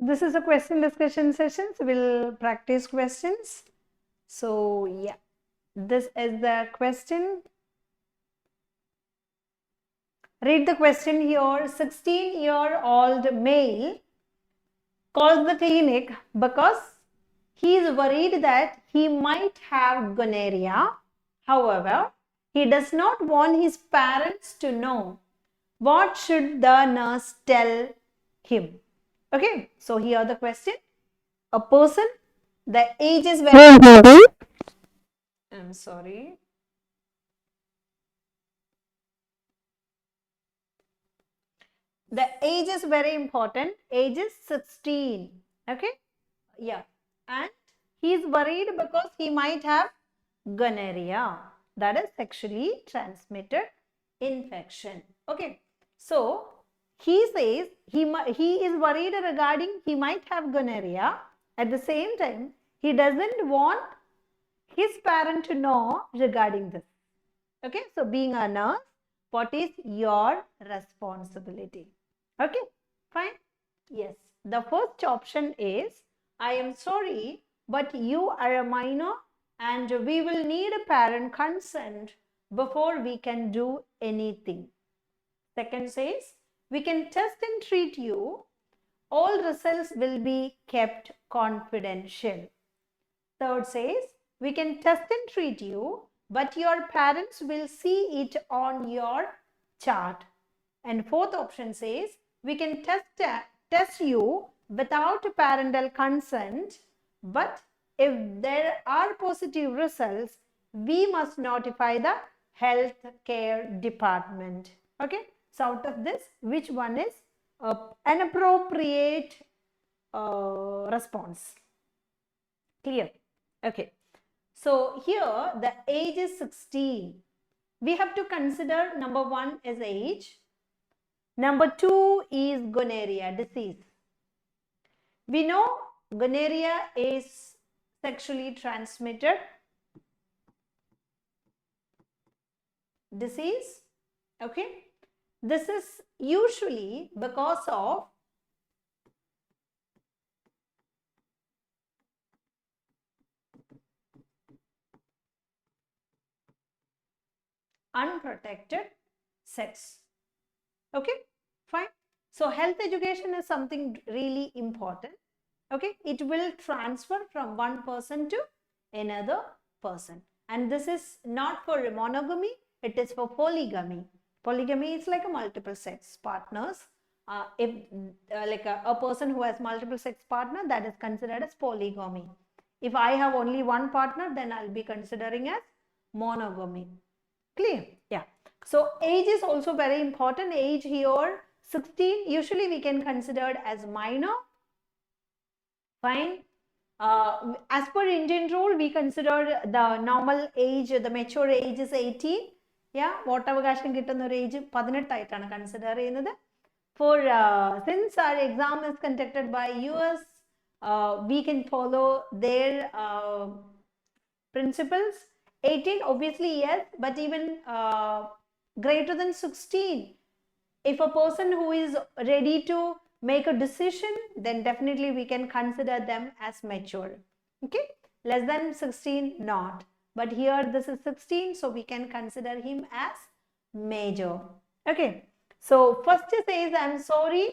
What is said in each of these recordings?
this is a question discussion session, so we'll practice questions. So yeah, this is the question. Read the question here. 16-year-old male calls the clinic because he is worried that he might have gonorrhea. However, he does not want his parents to know. What should the nurse tell him? Okay, so here the question. A person, the age is very important. I'm sorry. The age is very important. Age is 16. Okay, yeah, and he is worried because he might have gonorrhea, that is sexually transmitted infection. Okay, so he says he is worried regarding he might have gonorrhea. At the same time, he doesn't want his parent to know regarding this. Okay, so being a nurse, what is your responsibility? Okay, fine. Yes, the first option is, I am sorry, but you are a minor and we will need a parent consent before we can do anything. Second says, we can test and treat you. All results will be kept confidential. Third says, we can test and treat you, but your parents will see it on your chart. And fourth option says, we can test you without parental consent, but if there are positive results, we must notify the health care department. Okay, so out of this, which one is an appropriate response? Clear? Okay, so here the age is 16. We have to consider number one is age. Number two is gonorrhea disease. We know gonorrhea is sexually transmitted disease. Okay, this is usually because of unprotected sex. Okay, fine. So health education is something really important. Okay, it will transfer from one person to another person, and this is not for monogamy, it is for polygamy. Polygamy is like a multiple sex partners. If like a person who has multiple sex partner, that is considered as polygamy. If I have only one partner, then I'll be considering as monogamy. Clear? Yeah. So age is also very important. Age here 16, usually we can consider as minor. Fine. As per Indian rule, we consider the normal age, the mature age is 18. Yeah, വോട്ടവകാശം കിട്ടുന്ന ഒരു age 18 ആയിട്ടാണ് consider ചെയ്യുന്നത്. For since our exam is conducted by US, we can follow their principles. 18 obviously yes, but even greater than 16, if a person who is ready to make a decision, then definitely we can consider them as mature. Okay, less than 16 not, but here this is 16, so we can consider him as major. Okay, so first says, I'm sorry,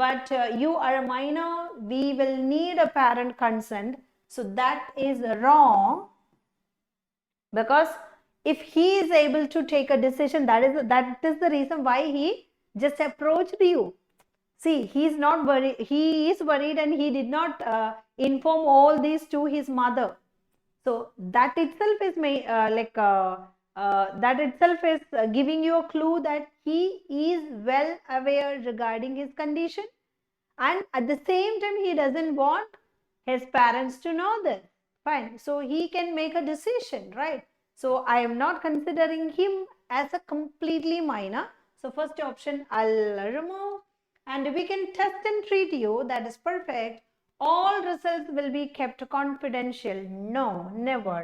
but you are a minor, we will need a parent consent. So that is wrong, because if he is able to take a decision, that is the reason why he just approached you. See, he is not worried, he is worried, and he did not inform all these to his mother. So that itself is that itself is giving you a clue that he is well aware regarding his condition, and at the same time he doesn't want his parents to know this. Fine, so he can make a decision, right? So I am not considering him as a completely minor. So first option I'll remove, and we can test and treat you, that is perfect. All results will be kept confidential. No, never,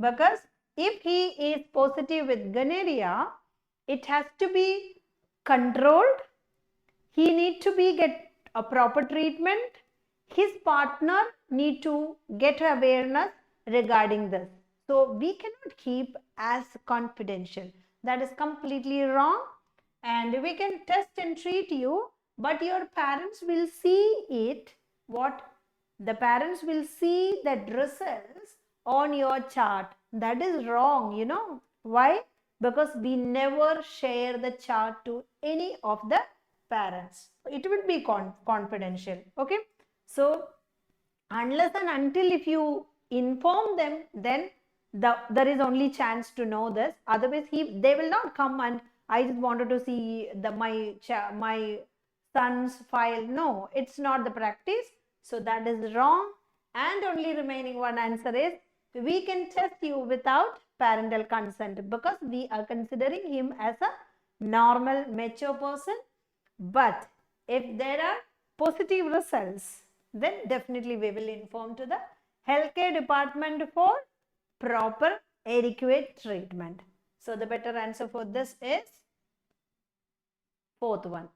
because if he is positive with gonorrhea, it has to be controlled. He need to be get a proper treatment. his partner need to get awareness regarding this. So we cannot keep as confidential. That is completely wrong. And we can test and treat you, but your parents will see it. What? The parents will see that results on your chart. That is wrong, you know. Why? Because we never share the chart to any of the parents. It will be confidential. Okay. So unless and until if you inform them, then there is only chance to know this. Otherwise, they will not come and I just wanted to see my son's file. No, it's not the practice. So that is wrong. And only remaining one answer is we can test you without parental consent because we are considering him as a normal, mature person. But if there are positive results, then definitely we will inform to the healthcare department for proper adequate treatment. So the better answer for this is fourth one.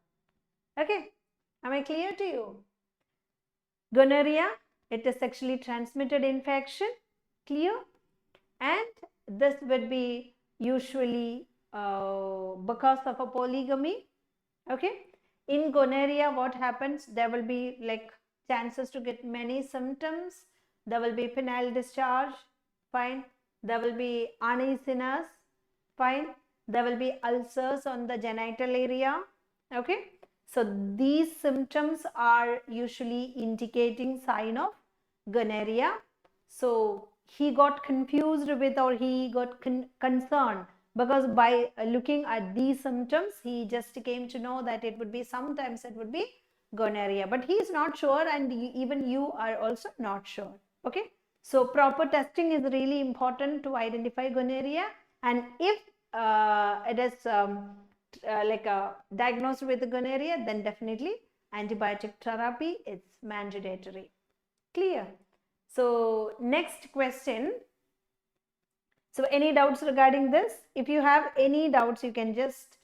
Okay, am I clear to you? Gonorrhea, it is sexually transmitted infection, clear? And this would be usually because of a polygamy. Okay, in gonorrhea what happens, there will be like chances to get many symptoms. There will be penile discharge, fine. There will be uneasiness, fine. There will be ulcers on the genital area. Okay, so these symptoms are usually indicating sign of gonorrhea. So he got confused with, or he got concerned, because by looking at these symptoms he just came to know that it would be, sometimes it would be gonorrhea, but he is not sure, and even you are also not sure. Okay, so proper testing is really important to identify gonorrhea, and if it is diagnosed with gonorrhea, then definitely antibiotic therapy is mandatory. Clear? So next question. So any doubts regarding this? If you have any doubts, you can just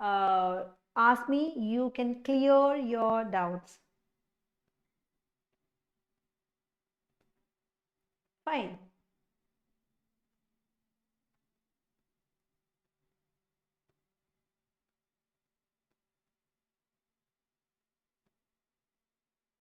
ask me. You can clear your doubts. Fine.